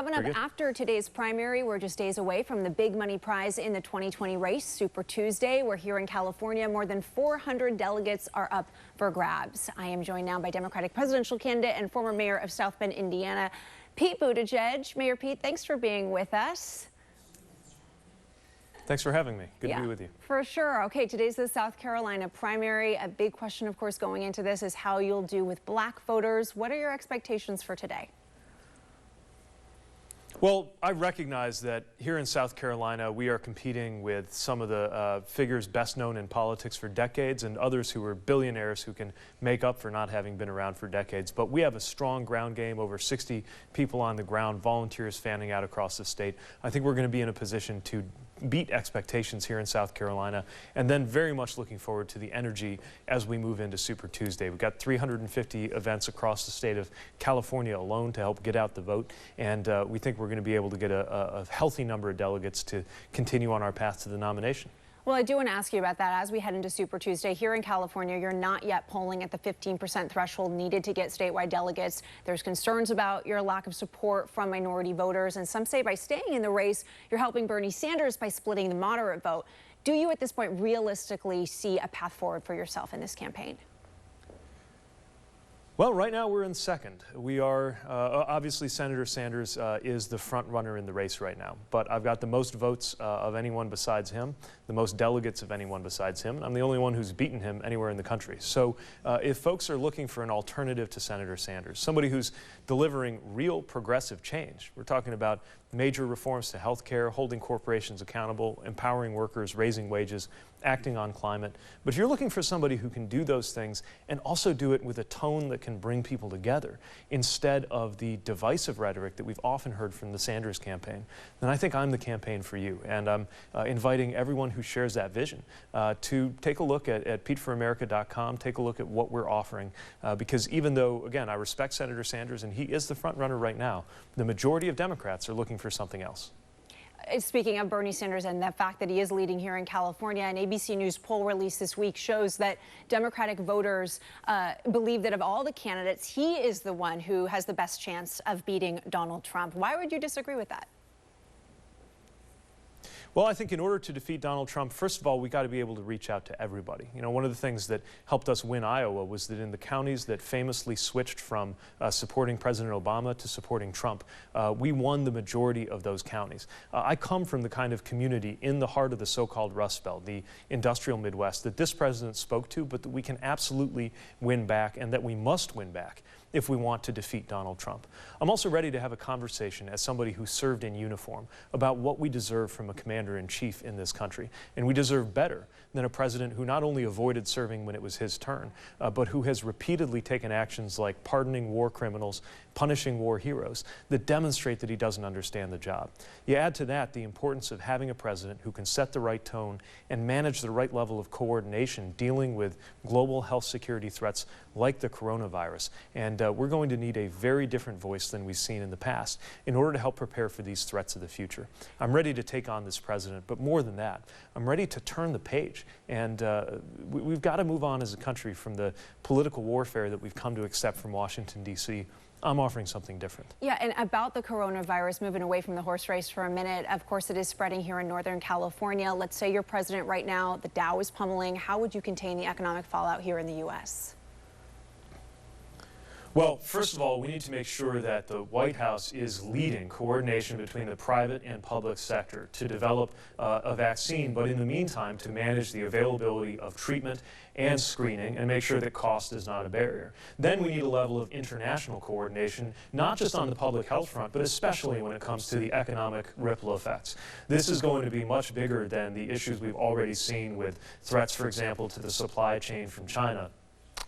coming up after today's primary, we're just days away from the big money prize in the 2020 race, Super Tuesday. We're here in California. More than 400 delegates are up for grabs. I am joined now by Democratic presidential candidate and former mayor of South Bend, Indiana, Pete Buttigieg. Mayor Pete, thanks for being with us. Thanks for having me. Good to be with you. For sure. Okay, today's the South Carolina primary. A big question, of course, going into this is how you'll do with black voters. What are your expectations for today? Well, I recognize that here in South Carolina, we are competing with some of the figures best known in politics for decades and others who are billionaires who can make up for not having been around for decades. But we have a strong ground game, over 60 people on the ground, volunteers fanning out across the state. I think we're going to be in a position to beat expectations here in South Carolina, and then very much looking forward to the energy as we move into Super Tuesday. We've got 350 events across the state of California alone to help get out the vote, and we think we're going to be able to get a healthy number of delegates to continue on our path to the nomination. Well, I do want to ask you about that as we head into Super Tuesday. Here in California, you're not yet polling at the 15% threshold needed to get statewide delegates. There's concerns about your lack of support from minority voters, and some say by staying in the race, you're helping Bernie Sanders by splitting the moderate vote. Do you at this point realistically see a path forward for yourself in this campaign? Well, right now we're in second. We are, obviously Senator Sanders is the front runner in the race right now, but I've got the most votes of anyone besides him, the most delegates of anyone besides him. I'm the only one who's beaten him anywhere in the country. So if folks are looking for an alternative to Senator Sanders, somebody who's delivering real progressive change, we're talking about major reforms to health care, holding corporations accountable, empowering workers, raising wages, acting on climate. But if you're looking for somebody who can do those things and also do it with a tone that can bring people together instead of the divisive rhetoric that we've often heard from the Sanders campaign, then I think I'm the campaign for you. And I'm inviting everyone who shares that vision to take a look at PeteForAmerica.com, take a look at what we're offering, because even though, again, I respect Senator Sanders and he is the front runner right now, the majority of Democrats are looking for something else. Speaking of Bernie Sanders and the fact that he is leading here in California, an ABC News poll released this week shows that Democratic voters believe that of all the candidates, he is the one who has the best chance of beating Donald Trump. Why would you disagree with that? Well, I think in order to defeat Donald Trump, first of all, we got to be able to reach out to everybody. You know, one of the things that helped us win Iowa was that in the counties that famously switched from supporting President Obama to supporting Trump, we won the majority of those counties. I come from the kind of community in the heart of the so-called Rust Belt, the industrial Midwest, that this president spoke to, but that we can absolutely win back and that we must win back if we want to defeat Donald Trump. I'm also ready to have a conversation as somebody who served in uniform about what we deserve from a commander-in-chief in this country. And we deserve better than a president who not only avoided serving when it was his turn, but who has repeatedly taken actions like pardoning war criminals, punishing war heroes that demonstrate that he doesn't understand the job. You add to that the importance of having a president who can set the right tone and manage the right level of coordination dealing with global health security threats like the coronavirus. And we're going to need a very different voice than we've seen in the past in order to help prepare for these threats of the future. I'm ready to take on this president, but more than that, I'm ready to turn the page. And we've got to move on as a country from the political warfare that we've come to accept from Washington, D.C. I'm offering something different. Yeah, and about the coronavirus, moving away from the horse race for a minute, of course it is spreading here in Northern California. Let's say you're president right now, the Dow is pummeling. How would you contain the economic fallout here in the U.S.? Well, first of all, we need to make sure that the White House is leading coordination between the private and public sector to develop a vaccine, but in the meantime to manage the availability of treatment and screening and make sure that cost is not a barrier. Then we need a level of international coordination, not just on the public health front, but especially when it comes to the economic ripple effects. This is going to be much bigger than the issues we've already seen with threats, for example, to the supply chain from China.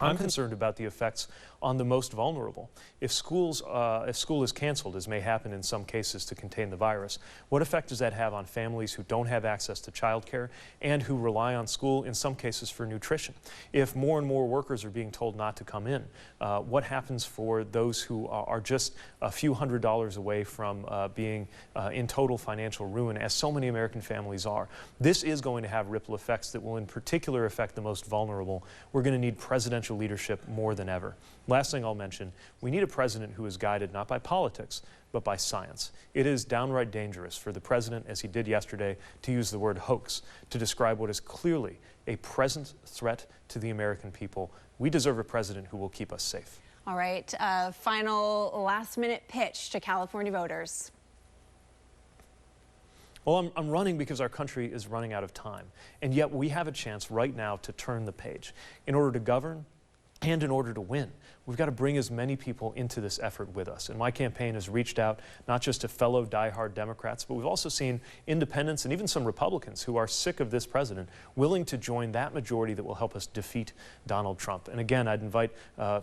I'm concerned about the effects on the most vulnerable. If school is canceled, as may happen in some cases to contain the virus, what effect does that have on families who don't have access to childcare and who rely on school in some cases for nutrition? If more and more workers are being told not to come in, what happens for those who are just a few $100s away from being in total financial ruin, as so many American families are? This is going to have ripple effects that will in particular affect the most vulnerable. We're going to need presidential leadership more than ever. Last thing I'll mention, we need a president who is guided not by politics, but by science. It is downright dangerous for the president, as he did yesterday, to use the word hoax to describe what is clearly a present threat to the American people. We deserve a president who will keep us safe. All right, final last-minute pitch to California voters. Well, I'm running because our country is running out of time, and yet we have a chance right now to turn the page. In order to govern and in order to win, we've got to bring as many people into this effort with us. And my campaign has reached out not just to fellow diehard Democrats, but we've also seen independents and even some Republicans who are sick of this president willing to join that majority that will help us defeat Donald Trump. And again, I'd invite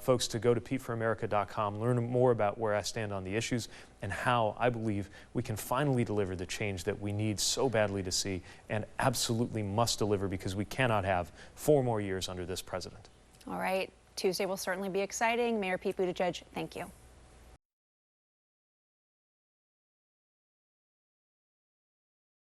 folks to go to PeteForAmerica.com, learn more about where I stand on the issues and how I believe we can finally deliver the change that we need so badly to see and absolutely must deliver, because we cannot have 4 more years under this president. All right. Tuesday will certainly be exciting. Mayor Pete Buttigieg, thank you.